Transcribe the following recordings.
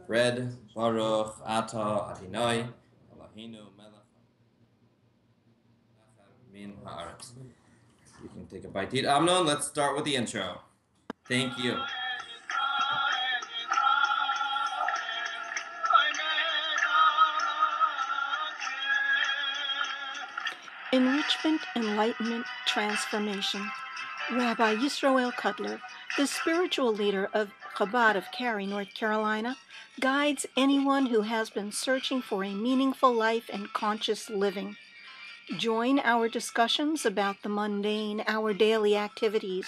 read, Baruch Ata Adonai Eloheinu Melech Min Haaretz. You can take a bite to eat. Amnon, let's start with the intro. Thank you. Enrichment, Enlightenment, Transformation. Rabbi Yisroel Cutler, the spiritual leader of Chabad of Cary, North Carolina, guides anyone who has been searching for a meaningful life and conscious living. Join our discussions about the mundane, our daily activities,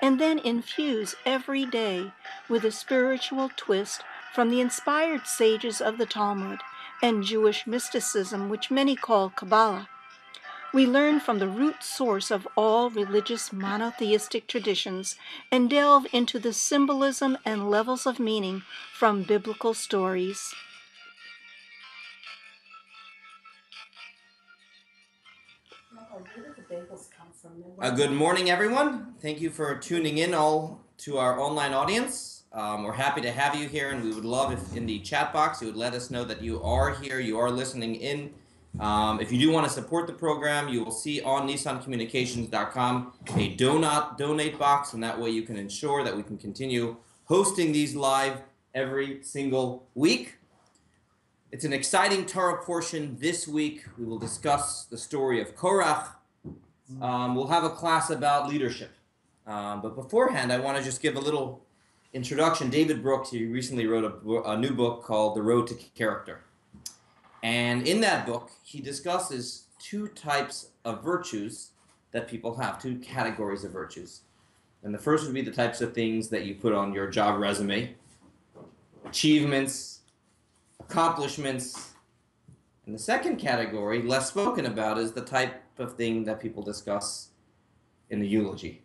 and then infuse every day with a spiritual twist from the inspired sages of the Talmud and Jewish mysticism, which many call Kabbalah. We learn from the root source of all religious monotheistic traditions and delve into the symbolism and levels of meaning from biblical stories. Good morning, everyone. Thank you for tuning in all to our online audience. We're happy to have you here, and we would love if in the chat box you would let us know that you are here, you are listening in. If you do want to support the program, you will see on nissancommunications.com a donate box, and that way you can ensure that we can continue hosting these live every single week. It's an exciting Torah portion this week. We will discuss the story of Korach. We'll have a class about leadership. But beforehand, I want to just give a little introduction. David Brooks, he recently wrote a new book called The Road to Character. And in that book, he discusses two types of virtues that people have, two categories of virtues. And the first would be the types of things that you put on your job resume, achievements, accomplishments. And the second category, less spoken about, is the type of thing that people discuss in the eulogy.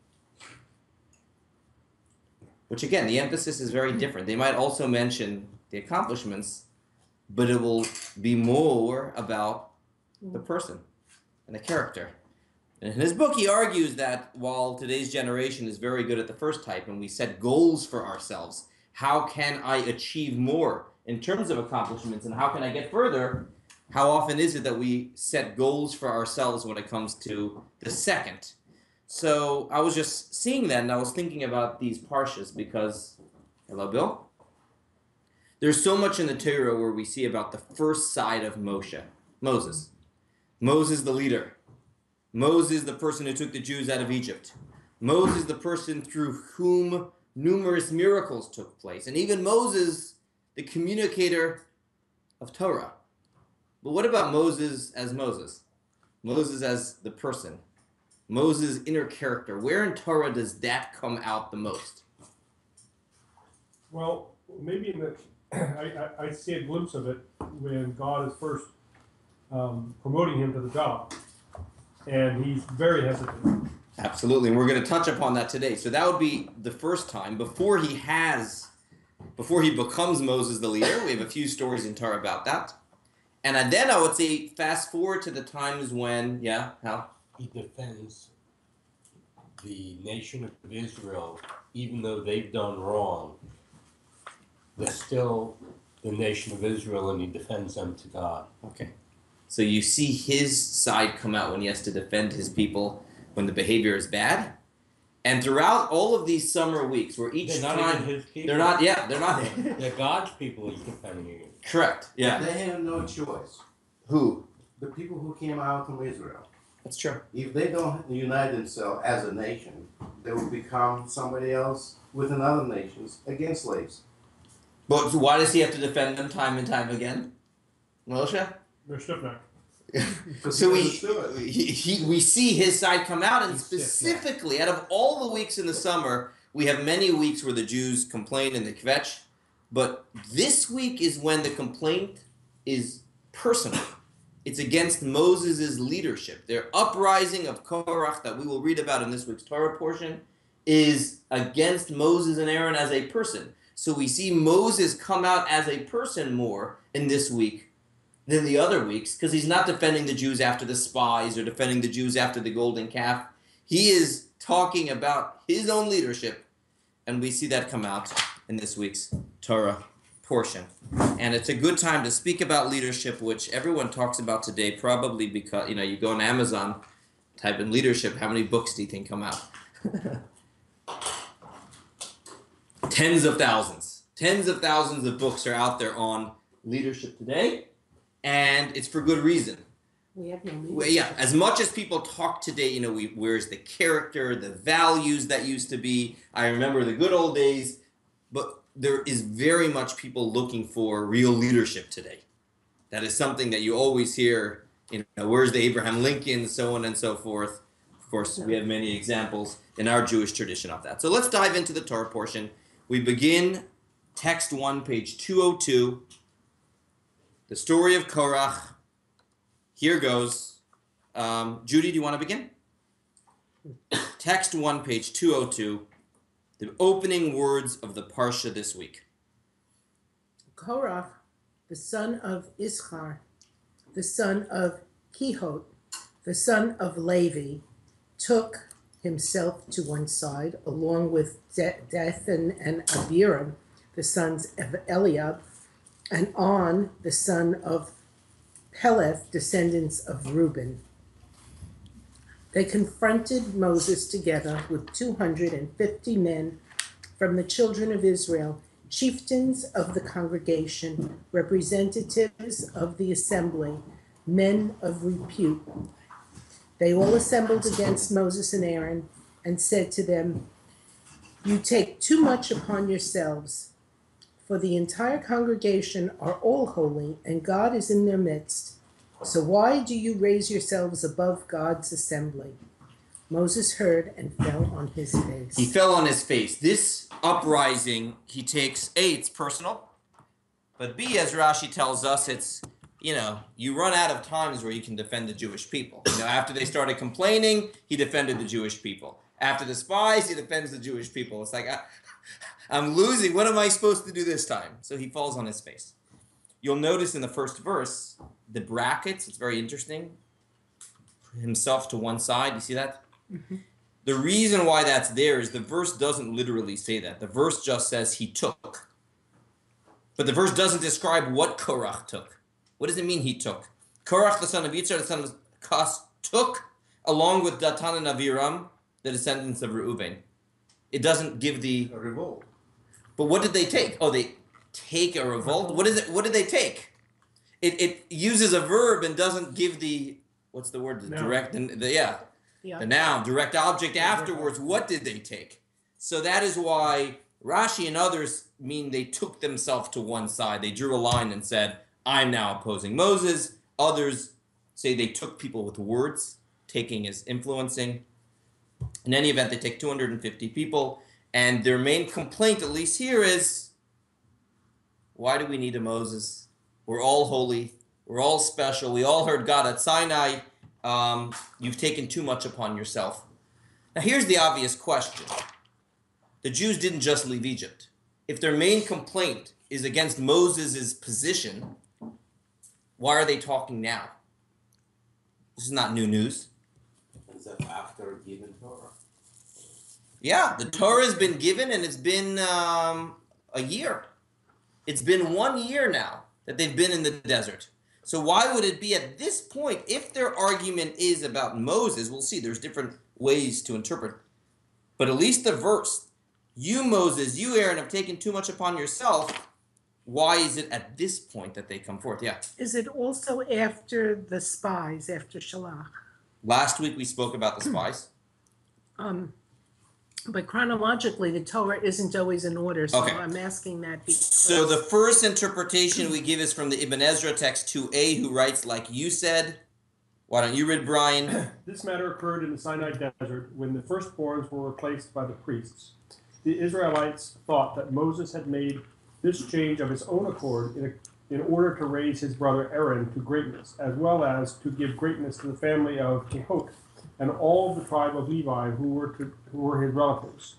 Which again, the emphasis is very different. They might also mention the accomplishments, but it will be more about the person and the character. And in his book, he argues that while today's generation is very good at the first type and we set goals for ourselves, how can I achieve more in terms of accomplishments and how can I get further? How often is it that we set goals for ourselves when it comes to the second? So I was just seeing that and I was thinking about these parshas because, hello, Bill? There's so much in the Torah where we see about the first side of Moses. Moses the leader. Moses the person who took the Jews out of Egypt. Moses the person through whom numerous miracles took place. And even Moses, the communicator of Torah. But what about Moses as Moses? Moses as the person. Moses' inner character. Where in Torah does that come out the most? Well, maybe in the I see a glimpse of it when God is first promoting him to the job, and he's very hesitant. Absolutely, and we're going to touch upon that today. So that would be the first time before he becomes Moses the leader. We have a few stories in Torah about that, and then I would say fast forward to the times when, Hal? He defends the nation of Israel, even though they've done wrong. They're still the nation of Israel, and he defends them to God. Okay. So you see his side come out when he has to defend his people when the behavior is bad. And throughout all of these summer weeks, where each they're time... not even his people. They're not. They're God's people he's defending against. Correct, yeah. They have no choice. Who? The people who came out from Israel. That's true. If they don't unite themselves as a nation, they will become somebody else within other nations against slaves. But why does he have to defend them time and time again? Moshe? They're stiff-necked. So we see his side come out, and specifically, out of all the weeks in the summer, we have many weeks where the Jews complain and they kvetch, but this week is when the complaint is personal. It's against Moses' leadership. Their uprising of Korach that we will read about in this week's Torah portion is against Moses and Aaron as a person. So we see Moses come out as a person more in this week than the other weeks, because he's not defending the Jews after the spies or defending the Jews after the golden calf. He is talking about his own leadership, and we see that come out in this week's Torah portion. And it's a good time to speak about leadership, which everyone talks about today, probably because, you go on Amazon, type in leadership, how many books do you think come out? Tens of thousands. Tens of thousands of books are out there on leadership today, and it's for good reason. We have no leadership. Well, yeah, as much as people talk today, where's the character, the values that used to be. I remember the good old days, but there is very much people looking for real leadership today. That is something that you always hear, where's the Abraham Lincoln, so on and so forth. Of course, we have many examples in our Jewish tradition of that. So let's dive into the Torah portion. We begin text 1, page 202, the story of Korach. Here goes. Judy, do you want to begin? Text 1, page 202. The opening words of the Parsha this week. Korach, the son of Issachar, the son of Kehot, the son of Levi, took himself to one side, along with Dathan and Abiram, the sons of Eliab, and On, the son of Peleth, descendants of Reuben. They confronted Moses together with 250 men from the children of Israel, chieftains of the congregation, representatives of the assembly, men of repute. They all assembled against Moses and Aaron and said to them, "You take too much upon yourselves, for the entire congregation are all holy, and God is in their midst. So why do you raise yourselves above God's assembly?" Moses heard and fell on his face. He fell on his face. This uprising, he takes, A, it's personal, but B, as Rashi tells us, it's, you run out of times where you can defend the Jewish people. After they started complaining, he defended the Jewish people. After the spies, he defends the Jewish people. It's like, I'm losing. What am I supposed to do this time? So he falls on his face. You'll notice in the first verse, the brackets, it's very interesting. Himself to one side, you see that? Mm-hmm. The reason why that's there is the verse doesn't literally say that. The verse just says he took. But the verse doesn't describe what Korach took. What does it mean he took? Korach, the son of Yitzhar, the son of Kas, took, along with Datan and Aviram, the descendants of Reuben. It doesn't give the... A revolt. But what did they take? Oh, they take a revolt? What is it? What did they take? It uses a verb and doesn't give the... What's the word? The direct... The noun, direct object afterwards. What did they take? So that is why Rashi and others mean they took themselves to one side. They drew a line and said, I'm now opposing Moses. Others say they took people with words. Taking is influencing. In any event, they take 250 people. And their main complaint, at least here, is, why do we need a Moses? We're all holy. We're all special. We all heard God at Sinai. You've taken too much upon yourself. Now here's the obvious question. The Jews didn't just leave Egypt. If their main complaint is against Moses' position, why are they talking now? This is not new news. Is that after given Torah? Yeah, the Torah has been given and it's been a year. It's been 1 year now that they've been in the desert. So why would it be at this point, if their argument is about Moses, we'll see, there's different ways to interpret. But at least the verse, you Moses, you Aaron have taken too much upon yourself. Why is it at this point that they come forth? Yeah. Is it also after the spies, after Shalach? Last week we spoke about the spies. But chronologically, the Torah isn't always in order, so Okay. I'm asking that because... So the first interpretation we give is from the Ibn Ezra text 2a, who writes, like you said. Why don't you read, Brian? This matter occurred in the Sinai desert when the firstborns were replaced by the priests. The Israelites thought that Moses had made this change of his own accord in order to raise his brother Aaron to greatness, as well as to give greatness to the family of Kehot and all the tribe of Levi who were his relatives.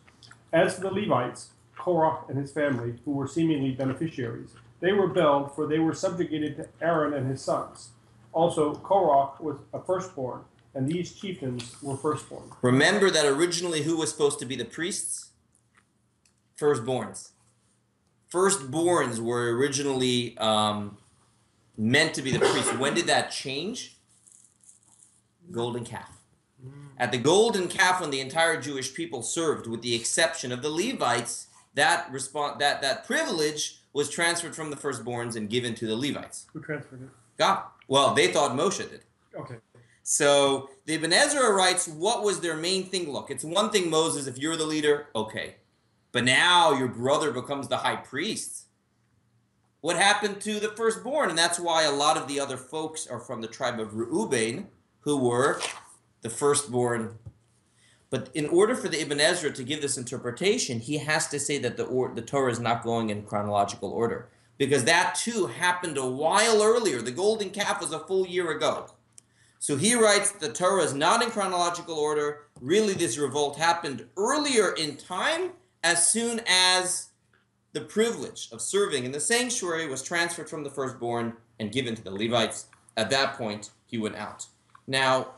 As for the Levites, Korach and his family, who were seemingly beneficiaries, they rebelled, for they were subjugated to Aaron and his sons. Also, Korach was a firstborn, and these chieftains were firstborn. Remember that originally who was supposed to be the priests? Firstborns. firstborns were originally meant to be the priests. When did that change? Golden calf. At the golden calf, when the entire Jewish people served, with the exception of the Levites, that privilege was transferred from the firstborns and given to the Levites. Who transferred it? God. Well, they thought Moshe did. Okay. So the Ibn Ezra writes, what was their main thing? Look, it's one thing, Moses, if you're the leader, okay. But now your brother becomes the high priest. What happened to the firstborn? And that's why a lot of the other folks are from the tribe of Reuben, who were the firstborn. But in order for the Ibn Ezra to give this interpretation, he has to say that the Torah is not going in chronological order. Because that too happened a while earlier. The golden calf was a full year ago. So he writes the Torah is not in chronological order. Really, this revolt happened earlier in time, as soon as the privilege of serving in the sanctuary was transferred from the firstborn and given to the Levites. At that point, he went out. Now,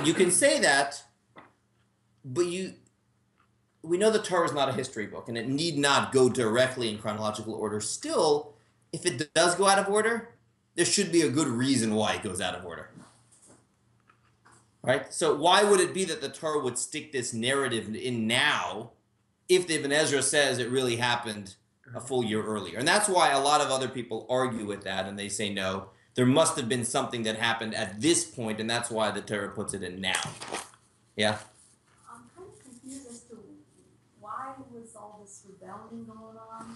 you can say that, but we know the Torah is not a history book, and it need not go directly in chronological order. Still, if it does go out of order, there should be a good reason why it goes out of order. Right? So why would it be that the Torah would stick this narrative in now if the Ibn Ezra says it really happened a full year earlier? And that's why a lot of other people argue with that, and they say, no, there must have been something that happened at this point, and that's why the Torah puts it in now. Yeah? I'm kind of confused as to why was all this rebellion going on?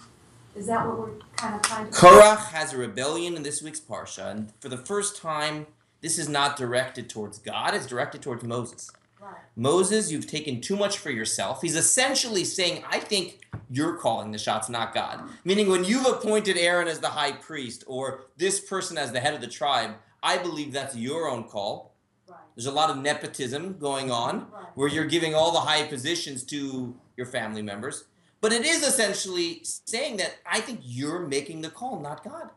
Is that what we're kind of trying to... Korach has a rebellion in this week's Parsha, and for the first time, this is not directed towards God, it's directed towards Moses. Right. Moses, you've taken too much for yourself. He's essentially saying, I think you're calling the shots, not God. Meaning when you've appointed Aaron as the high priest or this person as the head of the tribe, I believe that's your own call. Right. There's a lot of nepotism going on Right. where you're giving all the high positions to your family members. But it is essentially saying that I think you're making the call, not God.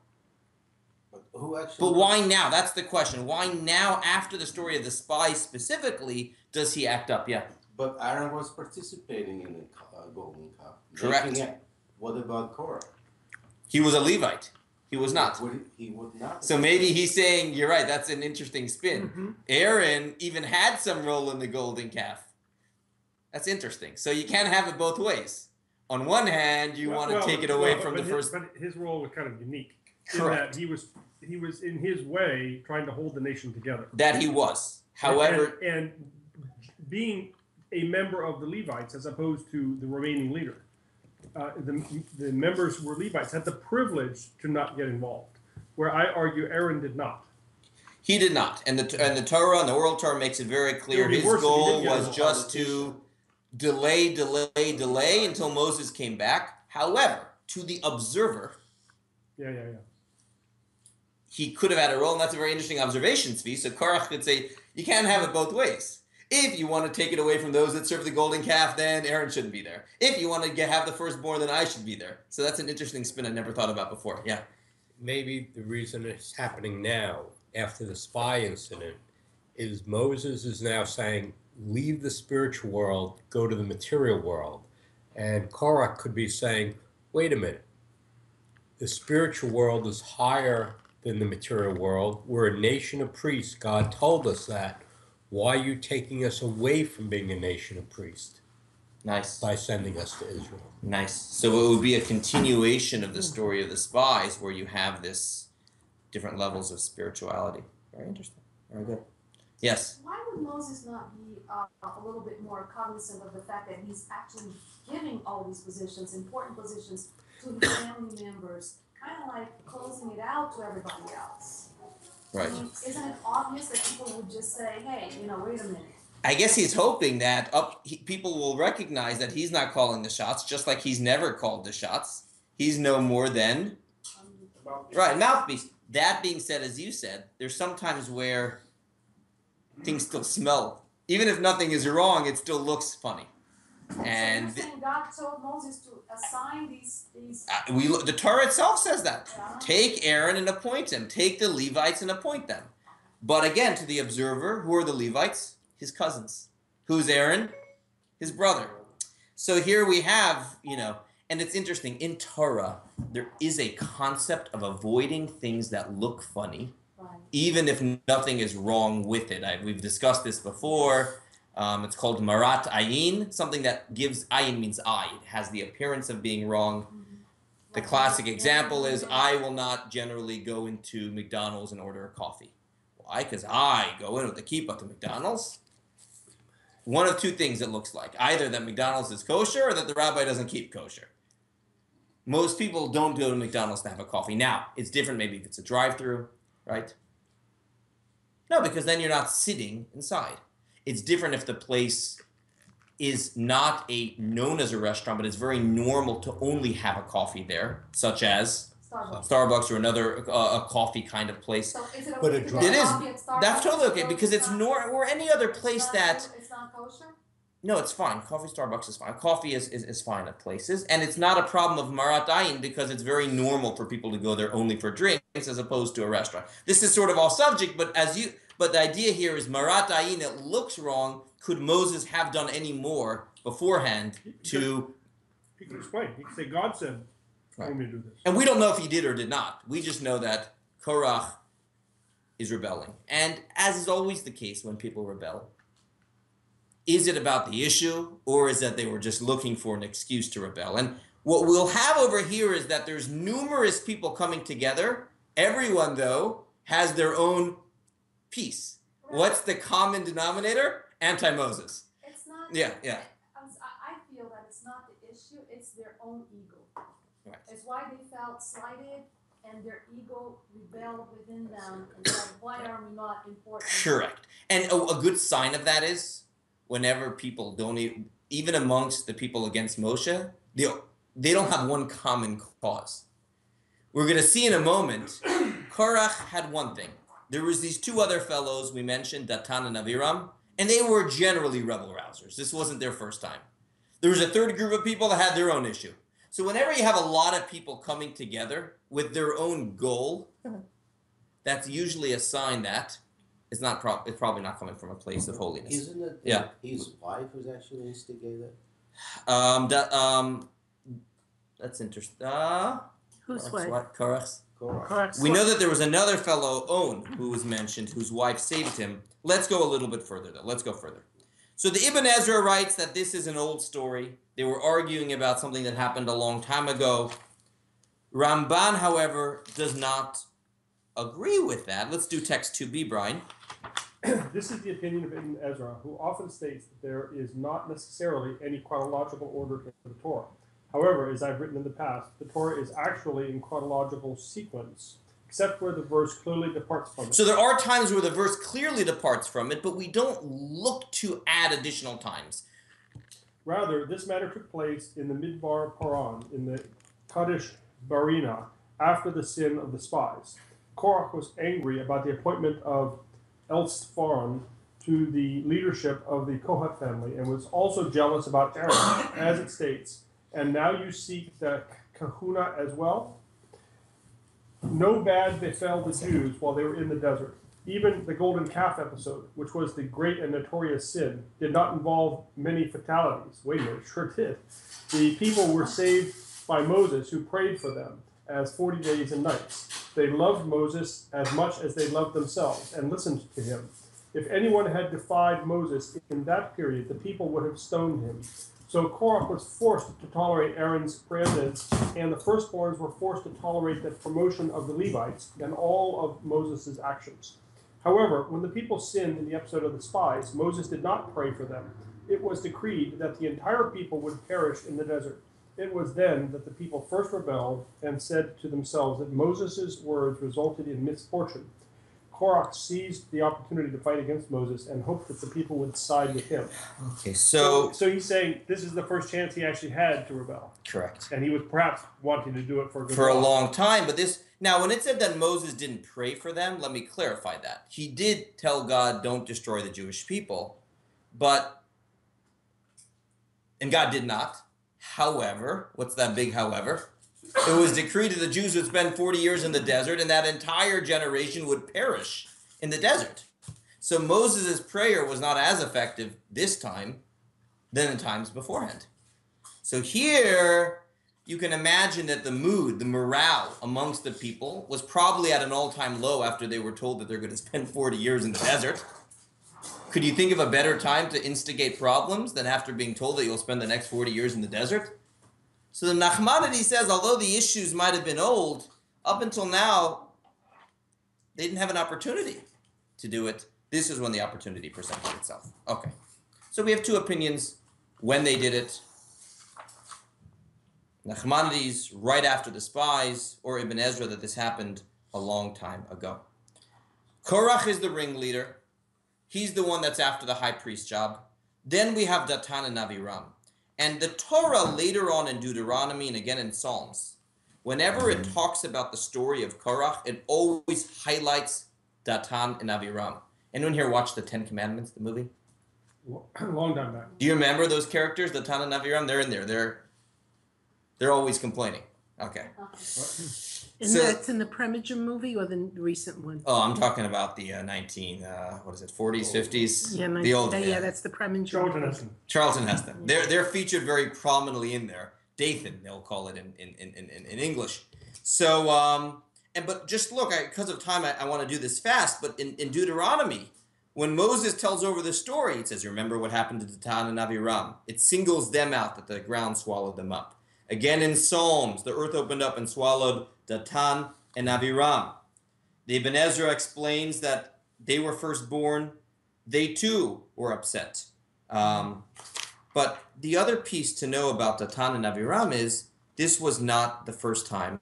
But who actually? But why now? That's the question. Why now, after the story of the spies specifically, does he act up? Yeah. But Aaron was participating in the golden cup. Correct. What about Korah? He was a Levite. He was not. He would not. So maybe he's saying, you're right, that's an interesting spin. Mm-hmm. Aaron even had some role in the golden calf. That's interesting. So you can't have it both ways. On one hand, you want to take it away from the first... But his role was kind of unique. Correct. In that he was in his way trying to hold the nation together. That he was. However... And being a member of the Levites as opposed to the remaining leader. The members who were Levites had the privilege to not get involved, where I argue Aaron did not. He did not. And the Torah and the oral Torah makes it very clear his goal was just to delay until Moses came back. However, to the observer, he could have had a role, and that's a very interesting observation, Tzvi. So Korach could say, you can't have it both ways. If you want to take it away from those that serve the golden calf, then Aaron shouldn't be there. If you want to have the firstborn, then I should be there. So that's an interesting spin I never thought about before. Yeah. Maybe the reason it's happening now, after the spy incident, is Moses is now saying, leave the spiritual world, go to the material world. And Korach could be saying, wait a minute, the spiritual world is higher than the material world. We're a nation of priests. God told us that. Why are you taking us away from being a nation of priests? Nice. By sending us to Israel. Nice. So it would be a continuation of the story of the spies where you have this different levels of spirituality. Very interesting. Very good. Yes? Why would Moses not be a little bit more cognizant of the fact that he's actually giving all these positions, important positions, to his family members, kind of like closing it out to everybody else? Right. I mean, isn't it obvious that people would just say, hey, wait a minute. I guess he's hoping that people will recognize that he's not calling the shots, just like he's never called the shots. He's no more than... Right, mouthpiece. That being said, as you said, there's sometimes where things still smell. Even if nothing is wrong, it still looks funny. And so you're saying God told Moses to assign these the Torah itself says that. Yeah. Take Aaron and appoint him. Take the Levites and appoint them. But again, to the observer, who are the Levites? His cousins. Who's Aaron? His brother. So here we have, And it's interesting, in Torah, there is a concept of avoiding things that look funny, Right. even if nothing is wrong with it. We've discussed this before. It's called marat ayin, something that gives, ayin means eye. It has the appearance of being wrong. The Like classic never- example never is, do I will not generally go into McDonald's and order a coffee. Why? Because I go in with the kippah to McDonald's. One of two things it looks like. Either that McDonald's is kosher or that the rabbi doesn't keep kosher. Most people don't go to McDonald's to have a coffee. Now, it's different maybe if it's a drive-through, right? No, because then you're not sitting inside. It's different if the place is not known as a restaurant, but it's very normal to only have a coffee there, such as Starbucks. Starbucks or another a coffee kind of place. So is it But okay a to dry- get It is. coffee at Starbucks? That's totally okay So because it's not- or any other it's place not that ko- it's not kosher? no, it's fine. Coffee Starbucks is fine. Coffee is fine at places, and it's not a problem of marat ayin because it's very normal for people to go there only for drinks as opposed to a restaurant. This is sort of off subject, but the idea here is marat ayin. It looks wrong. Could Moses have done any more beforehand to? He could explain. He could say, God said, Right. told me to do this. And we don't know if he did or did not. We just know that Korach is rebelling, and as is always the case when people rebel. Is it about the issue, or is that they were just looking for an excuse to rebel? And what we'll have over here is that there's numerous people coming together. Everyone, though, has their own piece. Right. What's the common denominator? Anti-Moses. It's not. Yeah. I feel that it's not the issue, it's their own ego. Right. It's why they felt slighted and their ego rebelled within them and said, why are we not important? Correct. And a good sign of that is whenever people don't, even amongst the people against Moshe, they don't have one common cause. We're going to see in a moment, Korach had one thing. There was these two other fellows we mentioned, Datan and Aviram, and they were generally rebel rousers. This wasn't their first time. There was a third group of people that had their own issue. So whenever you have a lot of people coming together with their own goal, that's usually a sign that it's probably not coming from a place of holiness. Isn't it that Yeah. his wife was actually instigated? That's interesting. Whose wife? Korach's. Correct. We know that there was another fellow, On, who was mentioned, whose wife saved him. Let's go a little bit further, though. Let's go further. So the Ibn Ezra writes that this is an old story. They were arguing about something that happened a long time ago. Ramban, however, does not agree with that. Let's do text 2b, Brian. This is the opinion of Ibn Ezra, who often states that there is not necessarily any chronological order to the Torah. However, as I've written in the past, the Torah is actually in chronological sequence, except where the verse clearly departs from it. So there are times where the verse clearly departs from it, but we don't look to add additional times. Rather, this matter took place in the Midbar Paran, in the Kadesh Barina, after the sin of the spies. Korach was angry about the appointment of Elstfaran to the leadership of the Kohath family, and was also jealous about Aaron, as it states, and now you seek the kahuna as well? No bad befell the Jews while they were in the desert. Even the golden calf episode, which was the great and notorious sin, did not involve many fatalities. Wait a minute, sure did. The people were saved by Moses, who prayed for them as 40 days and nights. They loved Moses as much as they loved themselves and listened to him. If anyone had defied Moses in that period, the people would have stoned him. So Korach was forced to tolerate Aaron's preeminence, and the firstborns were forced to tolerate the promotion of the Levites and all of Moses' actions. However, when the people sinned in the episode of the spies, Moses did not pray for them. It was decreed that the entire people would perish in the desert. It was then that the people first rebelled and said to themselves that Moses' words resulted in misfortune. Korach seized the opportunity to fight against Moses and hoped that the people would side with him. Okay, So he's saying this is the first chance he actually had to rebel. correct. And he was perhaps wanting to do it for a good For a while. long time, but now when it said that Moses didn't pray for them, let me clarify that. He did tell God, don't destroy the Jewish people, and God did not. However, what's that big however? It was decreed that the Jews would spend 40 years in the desert, and that entire generation would perish in the desert. So Moses' prayer was not as effective this time than in times beforehand. So here, you can imagine that the mood, the morale amongst the people was probably at an all-time low after they were told that they're going to spend 40 years in the desert. Could you think of a better time to instigate problems than after being told that you'll spend the next 40 years in the desert? So the Nachmanides says, although the issues might have been old, up until now, they didn't have an opportunity to do it. This is when the opportunity presented itself. Okay. So we have two opinions when they did it. Nachmanides, right after the spies, or Ibn Ezra, that this happened a long time ago. Korach is the ringleader. He's the one that's after the high priest job. Then we have Datan and Aviram. And the Torah later on in Deuteronomy and again in Psalms, whenever it talks about the story of Korach, it always highlights Datan and Aviram. Anyone here watch the Ten Commandments, the movie? Long time back. Do you remember those characters, Datan and Aviram? They're in there. They're always complaining. Okay. And So- that's in the Preminger movie or the recent one? Oh, I'm talking about the 40s, 50s? Yeah, the old yeah, that's the Preminger. Charlton Heston. Charlton Heston. They're featured very prominently in there. Dathan, they'll call it in English. So, but just look, because of time, I want to do this fast, but in Deuteronomy, when Moses tells over the story, it says, remember what happened to Datan and Aviram. It singles them out, that the ground swallowed them up. Again in Psalms, the earth opened up and swallowed Datan and Aviram. The Ibn Ezra explains that they were firstborn. They too were upset. But the other piece to know about Datan and Aviram is this was not the first time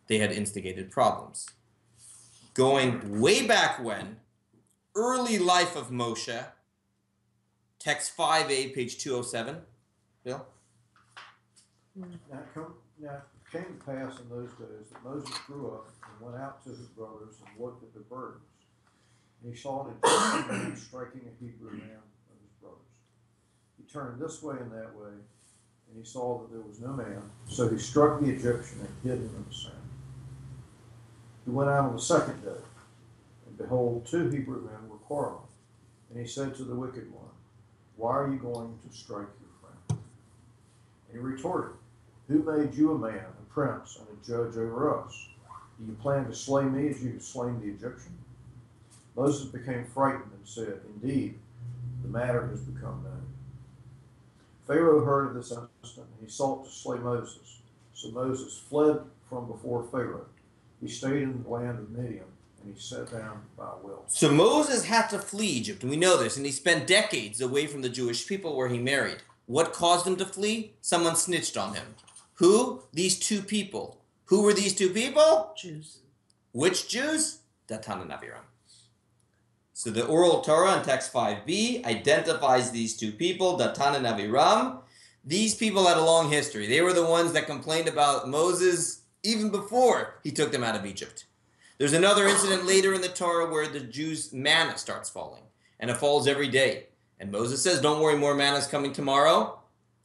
they had instigated problems. Going way back when, early life of Moshe, text 5a, page 207. Bill? Now it came to pass in those days that Moses grew up and went out to his brothers and looked at their burdens. And he saw an Egyptian man striking a Hebrew man of his brothers. He turned this way and that way, and he saw that there was no man. So he struck the Egyptian and hid him in the sand. He went out on the second day, and behold, 2 Hebrew men were quarreling. And he said to the wicked one, why are you going to strike your friend? And he retorted, who made you a man, a prince, and a judge over us? Do you plan to slay me as you have slain the Egyptian? Moses became frightened and said, indeed, the matter has become known. Pharaoh heard of this incident, and he sought to slay Moses. So Moses fled from before Pharaoh. He stayed in the land of Midian, and he sat down by a well. So Moses had to flee Egypt, and we know this, and he spent decades away from the Jewish people where he married. What caused him to flee? Someone snitched on him. Who? These 2 people. Who were these 2 people? Jews. Which Jews? Datan and Aviram. So the oral Torah in text 5b identifies these 2 people, Datan and Aviram. These people had a long history. They were the ones that complained about Moses even before he took them out of Egypt. There's another incident later in the Torah where the Jews' manna starts falling, and it falls every day. And Moses says, don't worry, more manna is coming tomorrow.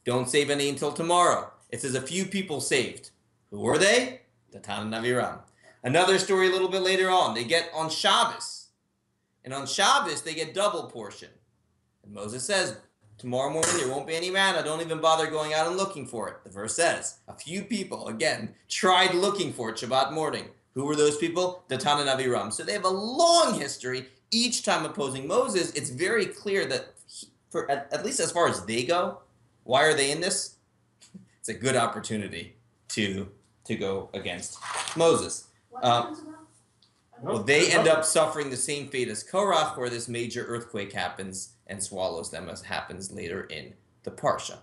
Don't save any until tomorrow. It says a few people saved. Who were they? Datan and Aviram. Another story a little bit later on. They get on Shabbos. And on Shabbos, they get double portion. And Moses says, tomorrow morning there won't be any manna. Don't even bother going out and looking for it. The verse says, a few people, again, tried looking for it Shabbat morning. Who were those people? Datan and Aviram. So they have a long history. Each time opposing Moses, it's very clear that, at least as far as they go, why are they in this? It's a good opportunity to go against Moses. What happened to them? Well, they end up suffering the same fate as Korach, where this major earthquake happens and swallows them, as happens later in the Parsha.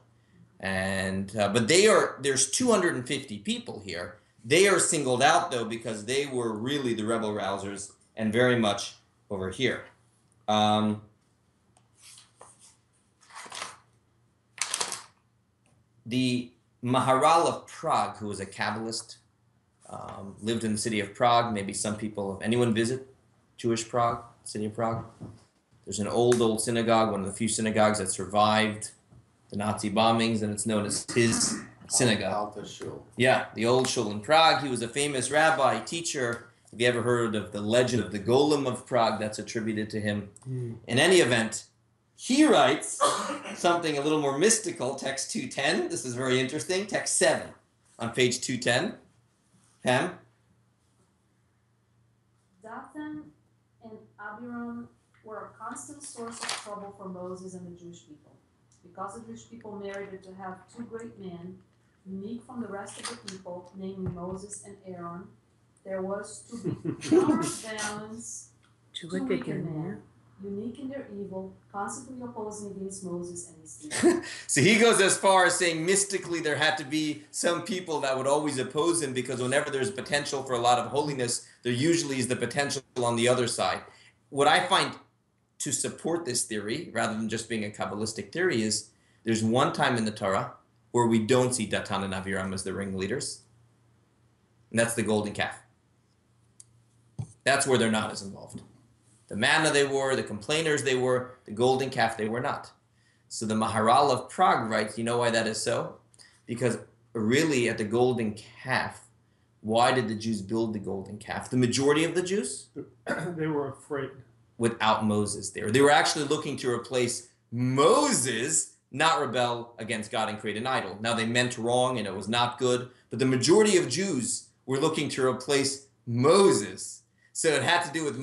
And but there's 250 people here. They are singled out, though, because they were really the rebel rousers and very much over here. The Maharal of Prague, who was a Kabbalist, lived in the city of Prague. Maybe some people, if anyone visit Jewish Prague, city of Prague, there's an old synagogue, one of the few synagogues that survived the Nazi bombings, and it's known as his synagogue. Alta Shul. Yeah, the old shul in Prague. He was a famous rabbi, teacher. Have you ever heard of the legend of the Golem of Prague? That's attributed to him. In any event, he writes something a little more mystical, text 210. This is very interesting. Text 7. on page 210. Pam? Dathan and Abiram were a constant source of trouble for Moses and the Jewish people. Because the Jewish people merited to have two great men, unique from the rest of the people, namely Moses and Aaron, there was to be counterbalance Two two wicked wicked men, men, unique in their evil, constantly opposing against Moses and his leaders. So he goes as far as saying mystically there had to be some people that would always oppose him, because whenever there's potential for a lot of holiness, there usually is the potential on the other side. What I find to support this theory, rather than just being a Kabbalistic theory, is there's one time in the Torah where we don't see Datan and Aviram as the ringleaders, and that's the golden calf. That's where they're not as involved. The manna they were, the complainers they were, the golden calf they were not. So the Maharal of Prague writes, you know why that is so? Because really at the golden calf, why did the Jews build the golden calf? The majority of the Jews? They were afraid. Without Moses there. They were actually looking to replace Moses, not rebel against God and create an idol. Now they meant wrong and it was not good, but the majority of Jews were looking to replace Moses. So it had to do with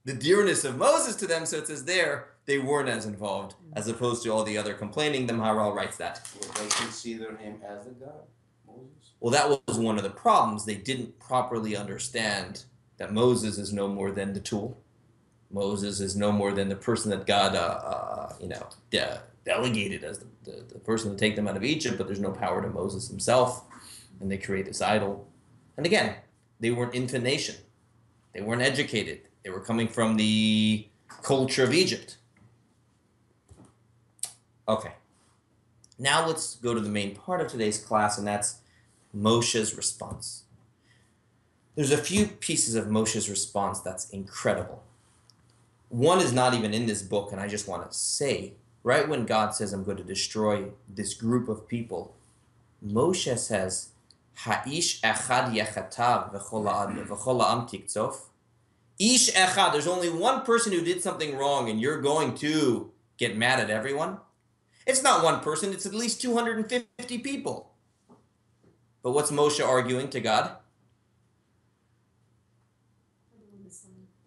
the dearness of Moses to them, so it says there, they weren't as involved, as opposed to all the other complaining. The Maharal writes that. Well, they consider him as the God, Moses. Well, that was one of the problems. They didn't properly understand that Moses is no more than the tool. Moses is no more than the person that God, delegated as the person to take them out of Egypt, but there's no power to Moses himself, and they create this idol. And again, they weren't infant nation. They weren't educated. They were coming from the culture of Egypt. Okay. Now let's go to the main part of today's class, and that's Moshe's response. There's a few pieces of Moshe's response that's incredible. One is not even in this book, and I just want to say, right when God says, I'm going to destroy this group of people, Moshe says, Ha'ish echad yechatav v'chol ha'am tiktzof. Ish echad, there's only one person who did something wrong, and you're going to get mad at everyone? It's not one person, it's at least 250 people. But what's Moshe arguing to God?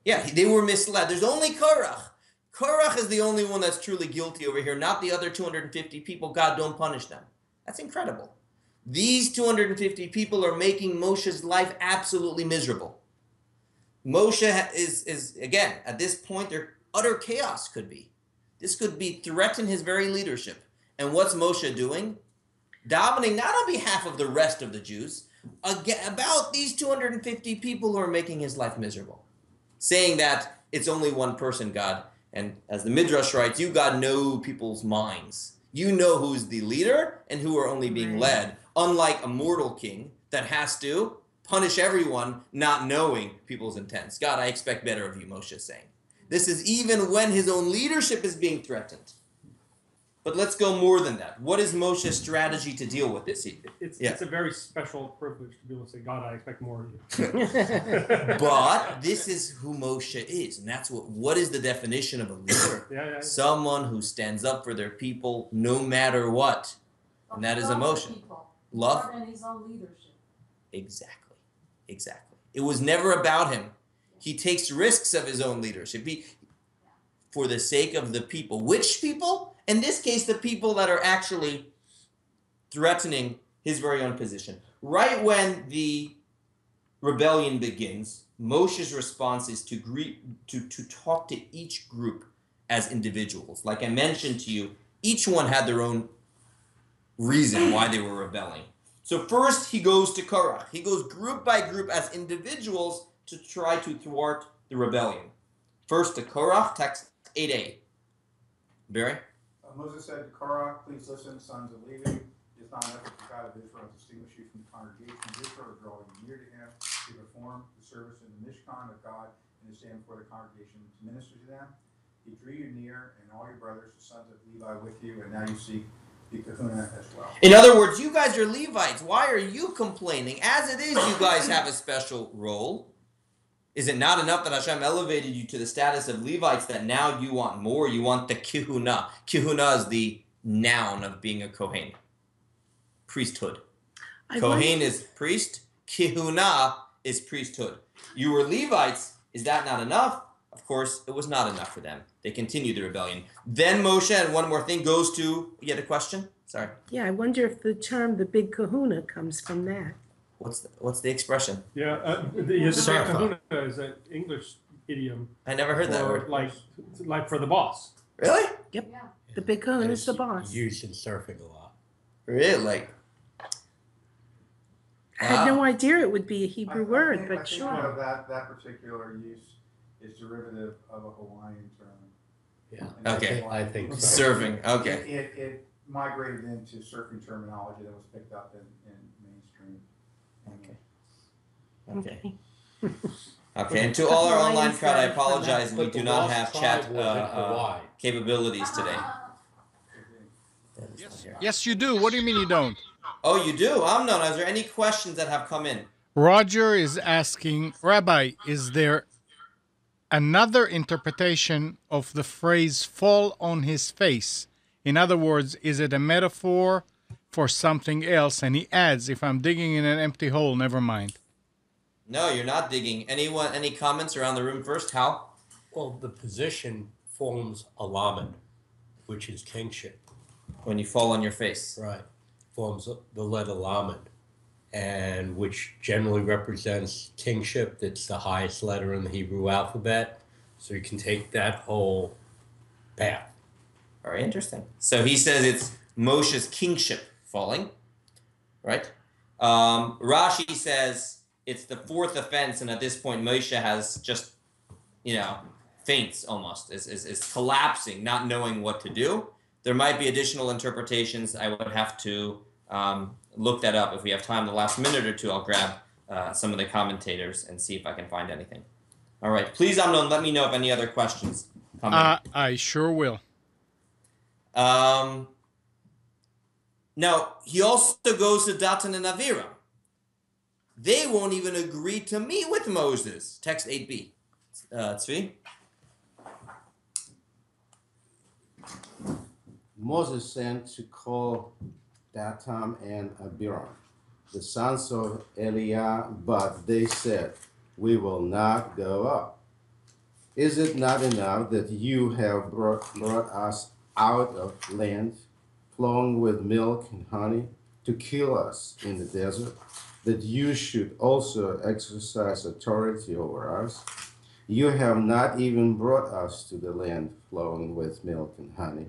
Yeah, they were misled. There's only Korach. Korach is the only one that's truly guilty over here, not the other 250 people. God, don't punish them. That's incredible. These 250 people are making Moshe's life absolutely miserable. Moshe is again, at this point, their utter chaos could be. This could be threaten his very leadership. And what's Moshe doing? Davening not on behalf of the rest of the Jews, about these 250 people who are making his life miserable. Saying that it's only one person, God. And as the Midrash writes, you, God, know people's minds. You know who's the leader and who are only being led. Unlike a mortal king that has to punish everyone not knowing people's intents. God, I expect better of you, Moshe is saying. This is even when his own leadership is being threatened. But let's go more than that. What is Moshe's strategy to deal with this? It's a very special privilege to be able to say, God, I expect more of you. But this is who Moshe is. And that's what is the definition of a leader? Yeah. Someone who stands up for their people no matter what. And that is emotion. Love. And his own leadership. Exactly. It was never about him. He takes risks of his own leadership for the sake of the people. Which people? In this case, the people that are actually threatening his very own position. Right when the rebellion begins, Moshe's response is to talk to each group as individuals. Like I mentioned to you, each one had their own reason why they were rebelling. So first he goes to Korach. He goes group by group as individuals to try to thwart the rebellion. First to Korach, text 8a. Barry? Moses said to Korah, please listen, sons of Levi. It is not enough for the God of Israel to distinguish you from the congregation of Israel, to draw you near to him, to perform the service in the Mishkan of God, and to stand before the congregation to minister to them. He drew you near, and all your brothers, the sons of Levi, with you, and now you seek the kahuna as well. In other words, you guys are Levites. Why are you complaining? As it is, you guys have a special role. Is it not enough that Hashem elevated you to the status of Levites that now you want more? You want the kihuna. Kihuna is the noun of being a Kohen. Priesthood. Kohen is priest. Kihuna is priesthood. You were Levites. Is that not enough? Of course, it was not enough for them. They continued the rebellion. Then Moshe, and one more thing, goes to... You had a question? Sorry. Yeah, I wonder if the term the big kahuna comes from that. What's the expression? Yeah, the big kahuna is an English idiom. I never heard that word. Like for the boss. Really? Yep. Yeah. The big kahuna is the boss. Used in surfing a lot. Really? I had no idea it would be a Hebrew word, I but think, sure. that particular use is derivative of a Hawaiian term. Yeah. And Okay. I think so. Surfing. Okay. It migrated into surfing terminology that was picked up in mainstream. Okay. Okay. And to all our online crowd, I apologize. We But do the not lost have tribe chat was in Hawaii. capabilities today. Yes, you do. What do you mean you don't? Oh, you do? Amnon, is there any questions that have come in? Roger is asking, Rabbi, is there another interpretation of the phrase fall on his face? In other words, is it a metaphor for something else? And he adds, if I'm digging in an empty hole, never mind. No, you're not digging. Anyone? Any comments around the room first? Hal? Well, the position forms a lamed, which is kingship. When you fall on your face. Right. Forms the letter lamed, and which generally represents kingship. That's the highest letter in the Hebrew alphabet. So you can take that whole path. Very interesting. So he says it's Moshe's kingship falling, right? Rashi says it's the fourth offense, and at this point Moshe has just, faints almost, is collapsing, not knowing what to do. There might be additional interpretations. I would have to look that up. If we have time, the last minute or two, I'll grab some of the commentators and see if I can find anything. All right. Please, Amnon, let me know if any other questions come in. I sure will. Now, he also goes to Datan and Aviram. They won't even agree to meet with Moses. Text 8b. Tzvi? Moses sent to call Dathan and Abiram, the sons of Eliah, but they said, "We will not go up. Is it not enough that you have brought us out of land flowing with milk and honey to kill us in the desert, that you should also exercise authority over us? You have not even brought us to the land flowing with milk and honey,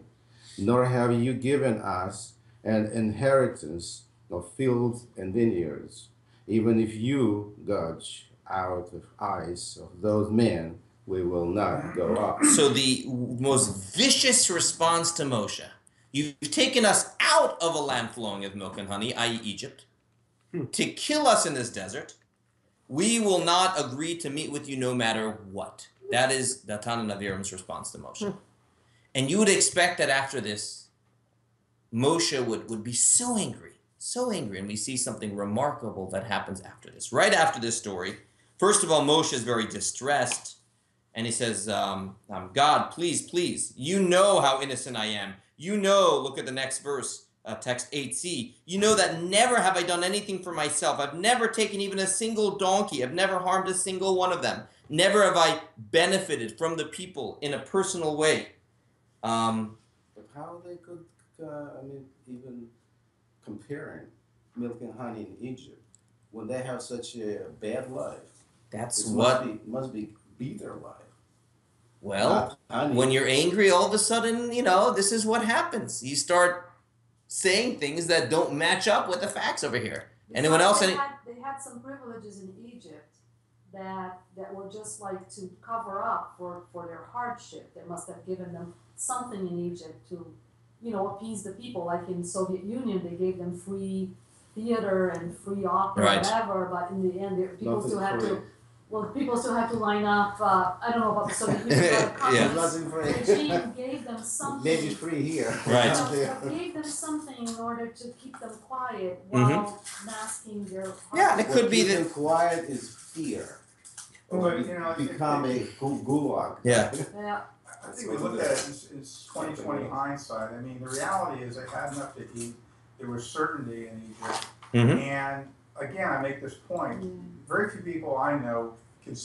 nor have you given us an inheritance of fields and vineyards. Even if you gouge out the eyes of those men, we will not go up." So the most vicious response to Moshe: you've taken us out of a land flowing with milk and honey, i.e. Egypt, to kill us in this desert. We will not agree to meet with you no matter what. That is Datan and Aviram's response to Moshe. And you would expect that after this, Moshe would be so angry. And we see something remarkable that happens after this. Right after this story, first of all, Moshe is very distressed. And he says, God, please, you know how innocent I am. You know, look at the next verse, text 8c. You know that never have I done anything for myself. I've never taken even a single donkey. I've never harmed a single one of them. Never have I benefited from the people in a personal way. But how they could, even comparing milk and honey in Egypt when they have such a bad life? That's must be their life. Well, when you're angry, all of a sudden, this is what happens. You start saying things that don't match up with the facts over here. Anyone else? They had some privileges in Egypt that were just like to cover up for their hardship. They must have given them something in Egypt to, appease the people. Like in Soviet Union, they gave them free theater and free opera, Right. whatever. But in the end, people Nothing still had free. to. Well, people still had to line up. I don't know about the Soviet Union, but the communist Nothing free. regime gave them something. Maybe it's free here. Right. Gave them something in order to keep them quiet while masking their. Yeah, and it could be Keeping that. quiet is fear. Well, Become a gulag. Yeah. Yeah. I think we look at it in 2020 hindsight. I mean, the reality is they had enough to eat. There was certainty in Egypt. Mhm. And again, I make this point, very few people I know can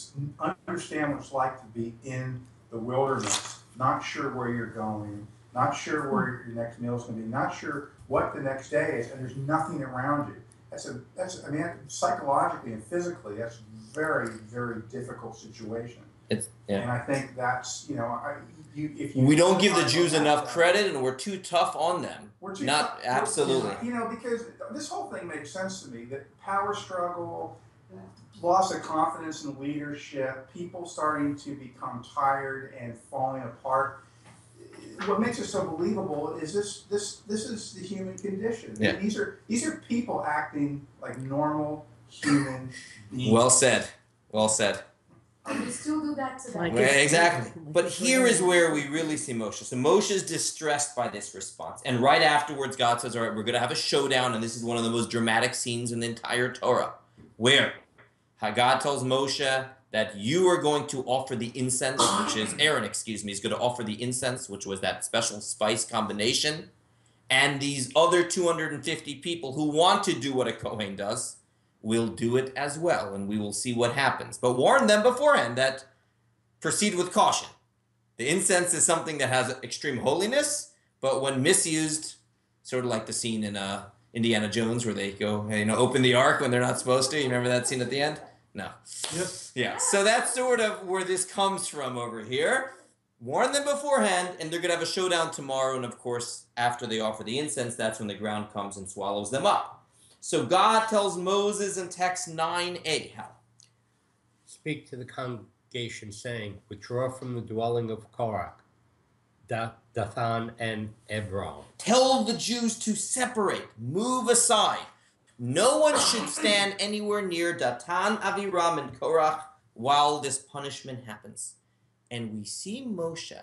understand what it's like to be in the wilderness, not sure where you're going, not sure where your next meal is going to be, not sure what the next day is, and there's nothing around you. I mean, psychologically and physically, that's a very, very difficult situation. And I think that's, if you we don't give the Jews enough credit, and we're too tough on them. We're too Not absolutely. because this whole thing makes sense to me, that power struggle, loss of confidence in leadership, people starting to become tired and falling apart. What makes it so believable is this is the human condition. Yeah. These are people acting like normal human beings. Well said. Well said. And we still do that today. Yeah, exactly. But here is where we really see Moshe. So Moshe is distressed by this response. And right afterwards, God says, all right, we're going to have a showdown. And this is one of the most dramatic scenes in the entire Torah. Where God tells Moshe that you are going to offer the incense, which is Aaron, is going to offer the incense, which was that special spice combination. And these other 250 people who want to do what a Kohen does will do it as well, and we will see what happens. But warn them beforehand that proceed with caution. The incense is something that has extreme holiness, but when misused, sort of like the scene in Indiana Jones where they go, open the ark when they're not supposed to. You remember that scene at the end? No. Yes. Yeah. So that's sort of where this comes from over here. Warn them beforehand, and they're going to have a showdown tomorrow. And of course, after they offer the incense, that's when the ground comes and swallows them up. So God tells Moses in text 9a, how? Speak to the congregation, saying, withdraw from the dwelling of Korach, Dathan, and Abiram. Tell the Jews to separate, move aside. No one should stand anywhere near Dathan, Abiram, and Korach while this punishment happens. And we see Moshe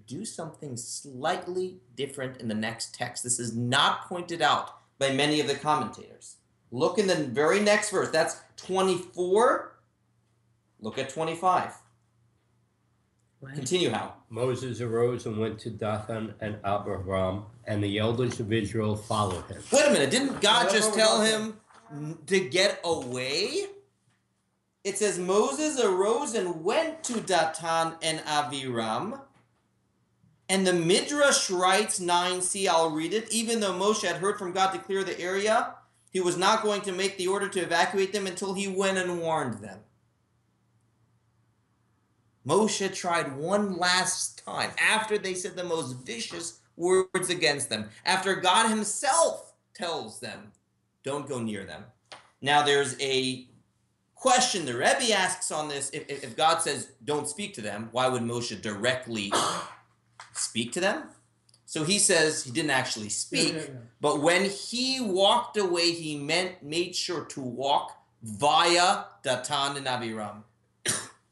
do something slightly different in the next text. This is not pointed out by many of the commentators. Look in the very next verse. That's 24. Look at 25. Wow. Continue, Hal. Moses arose and went to Dathan and Abiram, and the elders of Israel followed him. Wait a minute. Didn't God just tell him to get away? It says Moses arose and went to Dathan and Abiram. And the Midrash writes, 9c, I'll read it, even though Moshe had heard from God to clear the area, he was not going to make the order to evacuate them until he went and warned them. Moshe tried one last time, after they said the most vicious words against them, after God himself tells them, don't go near them. Now there's a question the Rebbe asks on this. If God says, don't speak to them, why would Moshe directly speak to them? So he says he didn't actually speak, but when he walked away, he made sure to walk via Dathan and Abiram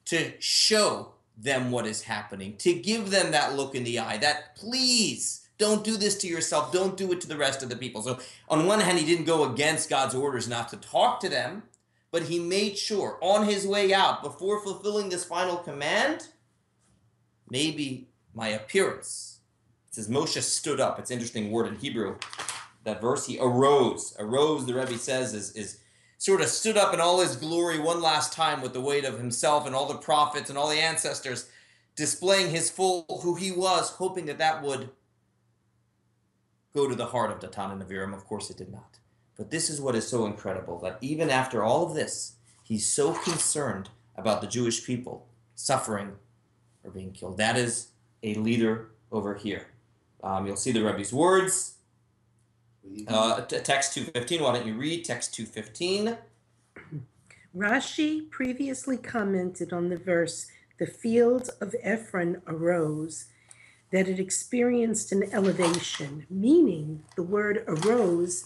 to show them what is happening, to give them that look in the eye, that please don't do this to yourself, don't do it to the rest of the people. So on one hand, he didn't go against God's orders not to talk to them, but he made sure on his way out, before fulfilling this final command, maybe my appearance. It says Moshe stood up. It's an interesting word in Hebrew. That verse, he arose. Arose, the Rebbe says, is sort of stood up in all his glory one last time with the weight of himself and all the prophets and all the ancestors, displaying his full who he was, hoping that that would go to the heart of Dathan and Abiram. Of course it did not. But this is what is so incredible, that even after all of this, he's so concerned about the Jewish people suffering or being killed. That is a leader over here. You'll see the Rebbe's words. Text 215. Why don't you read text 215? Rashi previously commented on the verse, the field of Ephron arose, that it experienced an elevation, meaning the word arose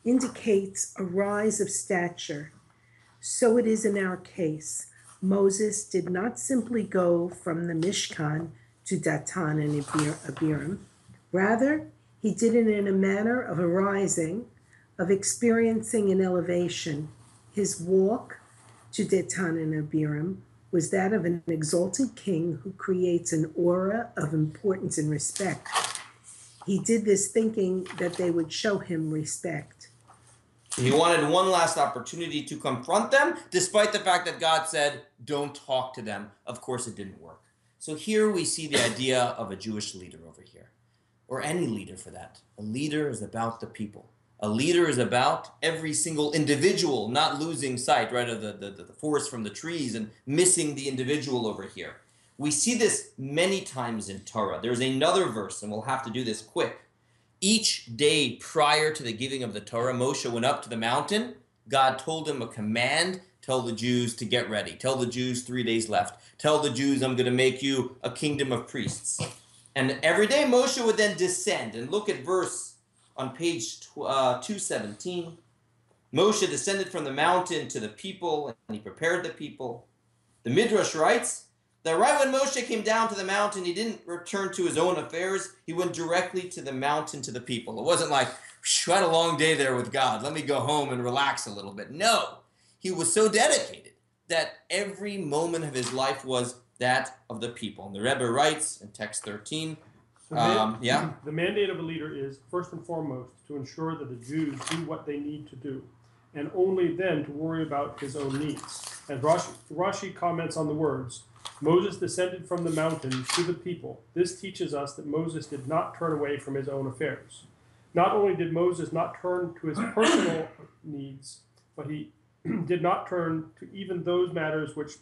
indicates a rise of stature. So it is in our case. Moses did not simply go from the Mishkan to Dathan and Abiram. Rather, he did it in a manner of arising, of experiencing an elevation. His walk to Dathan and Abiram was that of an exalted king who creates an aura of importance and respect. He did this thinking that they would show him respect. He wanted one last opportunity to confront them, despite the fact that God said, don't talk to them. Of course, it didn't work. So here we see the idea of a Jewish leader over here, or any leader for that. A leader is about the people. A leader is about every single individual, not losing sight, right, of the forest from the trees and missing the individual over here. We see this many times in Torah. There's another verse, and we'll have to do this quick. Each day prior to the giving of the Torah, Moshe went up to the mountain. God told him a command. Tell the Jews to get ready. Tell the Jews 3 days left. Tell the Jews I'm going to make you a kingdom of priests. And every day Moshe would then descend. And look at verse on page 217. Moshe descended from the mountain to the people, and he prepared the people. The Midrash writes that right when Moshe came down to the mountain, he didn't return to his own affairs. He went directly to the mountain, to the people. It wasn't like, I had a long day there with God. Let me go home and relax a little bit. No, he was so dedicated that every moment of his life was that of the people. And the Rebbe writes in text 13, The mandate of a leader is, first and foremost, to ensure that the Jews do what they need to do, and only then to worry about his own needs. And Rashi comments on the words, Moses descended from the mountain to the people. This teaches us that Moses did not turn away from his own affairs. Not only did Moses not turn to his personal needs, but he did not turn to even those matters which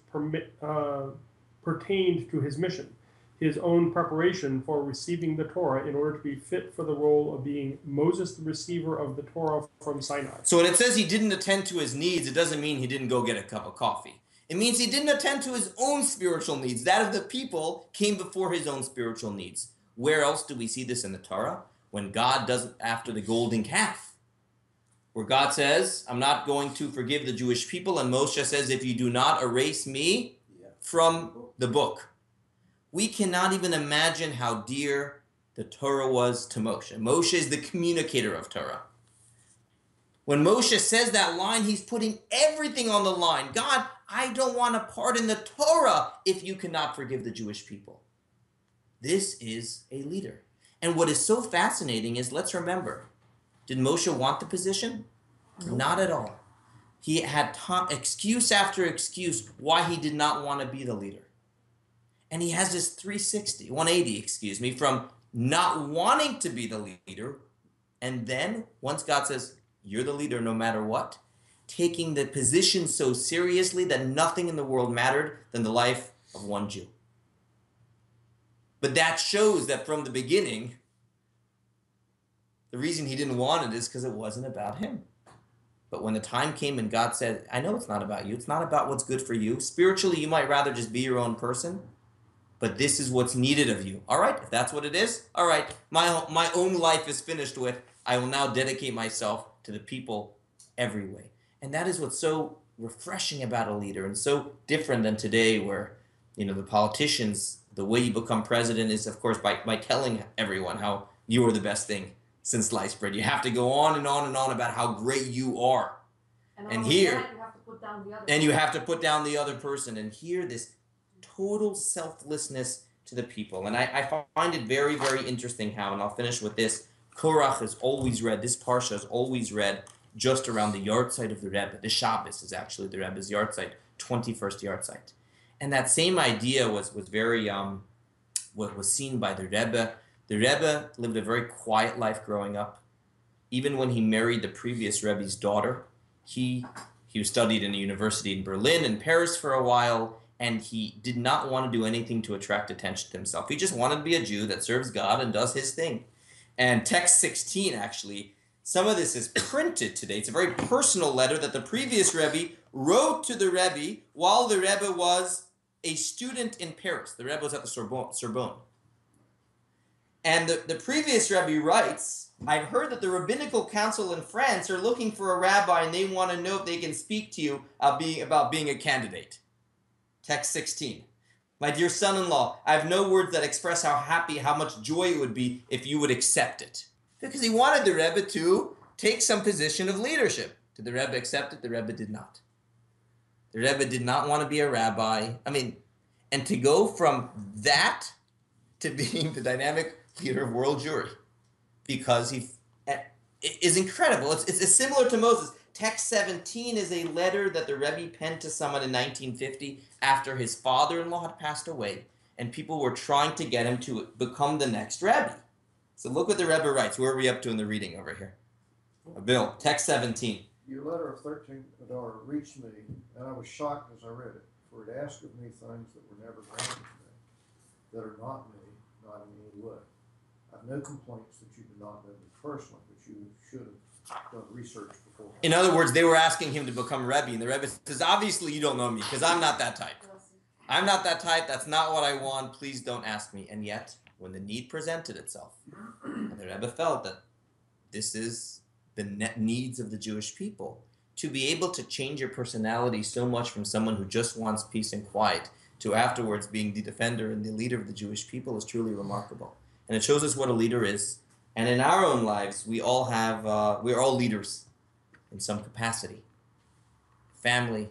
pertained to his mission, his own preparation for receiving the Torah in order to be fit for the role of being Moses, the receiver of the Torah from Sinai. So when it says he didn't attend to his needs, it doesn't mean he didn't go get a cup of coffee. It means he didn't attend to his own spiritual needs. That of the people came before his own spiritual needs. Where else do we see this in the Torah? When God does it after the golden calf, where God says, I'm not going to forgive the Jewish people, and Moshe says, if you do not erase me from the book. We cannot even imagine how dear the Torah was to Moshe. Moshe is the communicator of Torah. When Moshe says that line, he's putting everything on the line. God, I don't want to pardon the Torah if you cannot forgive the Jewish people. This is a leader. And what is so fascinating is, let's remember, did Moshe want the position? No. Not at all. He had excuse after excuse why he did not want to be the leader. And he has this 180, from not wanting to be the leader, and then once God says, you're the leader no matter what, taking the position so seriously that nothing in the world mattered than the life of one Jew. But that shows that from the beginning, the reason he didn't want it is because it wasn't about him. But when the time came and God said, I know it's not about you. It's not about what's good for you. Spiritually, you might rather just be your own person. But this is what's needed of you. All right, if that's what it is, all right, my own life is finished with. I will now dedicate myself to the people every way. And that is what's so refreshing about a leader and so different than today where, the politicians, the way you become president is, of course, by telling everyone how you are the best thing since sliced bread. You have to go on and on and on about how great you are. And here, you have to put down the other and you have to put down the other person. And here, this total selflessness to the people. And I find it very, very interesting how, and I'll finish with this, Korach is always read, this Parsha is always read just around the yahrzeit of the Rebbe. The Shabbos is actually the Rebbe's yahrzeit, 21st yahrzeit. And that same idea was very, was seen by the Rebbe. The Rebbe lived a very quiet life growing up. Even when he married the previous Rebbe's daughter, he studied in a university in Berlin and Paris for a while, and he did not want to do anything to attract attention to himself. He just wanted to be a Jew that serves God and does his thing. And text 16, actually, some of this is printed today. It's a very personal letter that the previous Rebbe wrote to the Rebbe while the Rebbe was a student in Paris. The Rebbe was at the Sorbonne. And the previous Rebbe writes, I've heard that the Rabbinical Council in France are looking for a rabbi and they want to know if they can speak to you about being a candidate. Text 16. My dear son-in-law, I have no words that express how happy, how much joy it would be if you would accept it. Because he wanted the Rebbe to take some position of leadership. Did the Rebbe accept it? The Rebbe did not. The Rebbe did not want to be a rabbi. And to go from that to being the dynamic leader of world Jewry, because he is incredible. It's similar to Moses. Text 17 is a letter that the Rebbe penned to someone in 1950 after his father-in-law had passed away, and people were trying to get him to become the next Rebbe. So look what the Rebbe writes. Where are we up to in the reading over here? Bill, text 17. Your letter of 13th daughter reached me, and I was shocked as I read it, for it asked of me things that were never granted to me, that are not me, not in any way. I have no complaints that you do not know me personally, but you should have done research before. In other words, they were asking him to become Rebbe, and the Rebbe says, obviously you don't know me, because I'm not that type. I'm not that type, that's not what I want, please don't ask me. And yet, when the need presented itself, and the Rebbe felt that this is the needs of the Jewish people, to be able to change your personality so much from someone who just wants peace and quiet to afterwards being the defender and the leader of the Jewish people is truly remarkable. And it shows us what a leader is. And in our own lives, we all have, we're all leaders in some capacity. Family,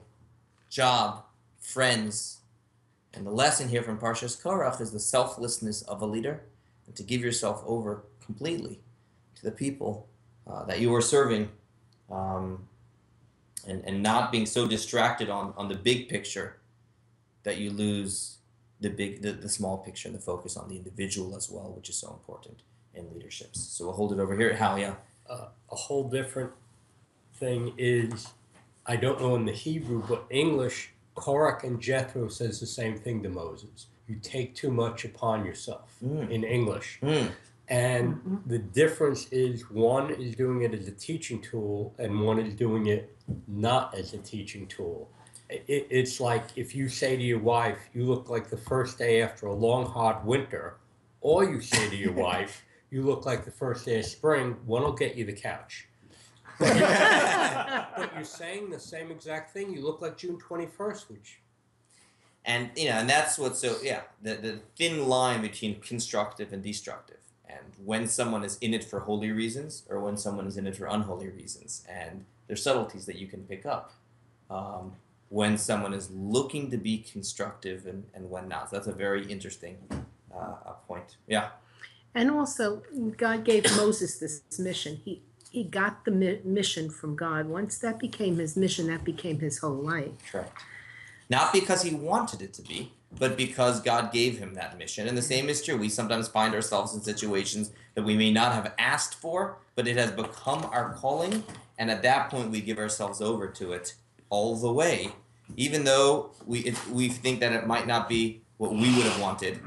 job, friends. And the lesson here from Parshas Korach is the selflessness of a leader, and to give yourself over completely to the people that you are serving, and not being so distracted on the big picture that you lose the small picture and the focus on the individual as well, which is so important in leaderships. So we'll hold it over here. Hal, yeah. A whole different thing is, I don't know in the Hebrew, but English, Korach and Jethro says the same thing to Moses. You take too much upon yourself in English. And the difference is one is doing it as a teaching tool and one is doing it not as a teaching tool. It's like if you say to your wife, you look like the first day after a long, hard winter, or you say to your wife, you look like the first day of spring, one will get you the couch. But you're saying the same exact thing. You look like June 21st, which... And, and that's what's so, the thin line between constructive and destructive. And when someone is in it for holy reasons or when someone is in it for unholy reasons. And there's subtleties that you can pick up when someone is looking to be constructive and when not. So that's a very interesting point. Yeah. And also, God gave Moses this mission. He got the mission from God. Once that became his mission, that became his whole life. Correct. Not because he wanted it to be, but because God gave him that mission. And the same is true. We sometimes find ourselves in situations that we may not have asked for, but it has become our calling. And at that point, we give ourselves over to it all the way, even though we think that it might not be what we would have wanted.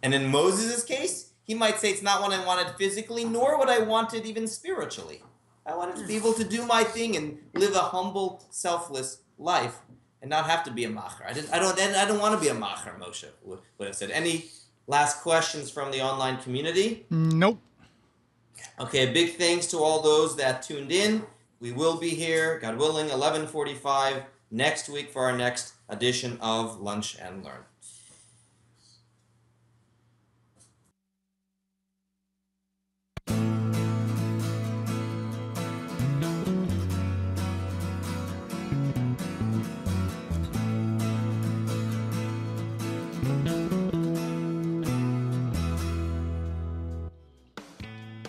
And in Moses' case, he might say, it's not what I wanted physically, nor what I wanted even spiritually. I wanted to be able to do my thing and live a humble, selfless life and not have to be a macher. I don't want to be a macher, Moshe would have said. Any last questions from the online community? Nope. Okay, big thanks to all those that tuned in. We will be here, God willing, 11:45 next week for our next edition of Lunch and Learn.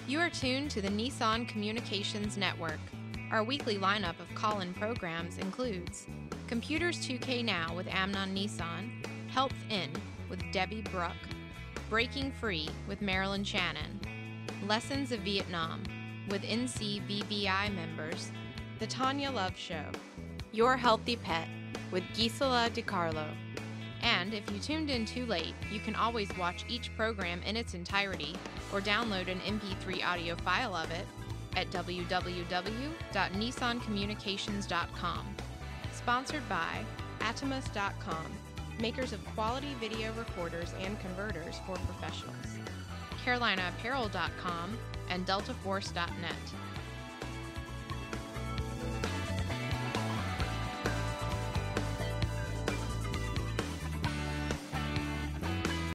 You are tuned to the Nissan Communications Network. Our weekly lineup of call-in programs includes Computers 2K Now with Amnon Nissan, Health In with Debbie Bruck, Breaking Free with Marilyn Shannon, Lessons of Vietnam with NCBVI members, The Tanya Love Show, Your Healthy Pet with Gisela DiCarlo. And if you tuned in too late, you can always watch each program in its entirety or download an MP3 audio file of it at www.nissancommunications.com. Sponsored by Atomus.com, makers of quality video recorders and converters for professionals, CarolinaApparel.com, and DeltaForce.net.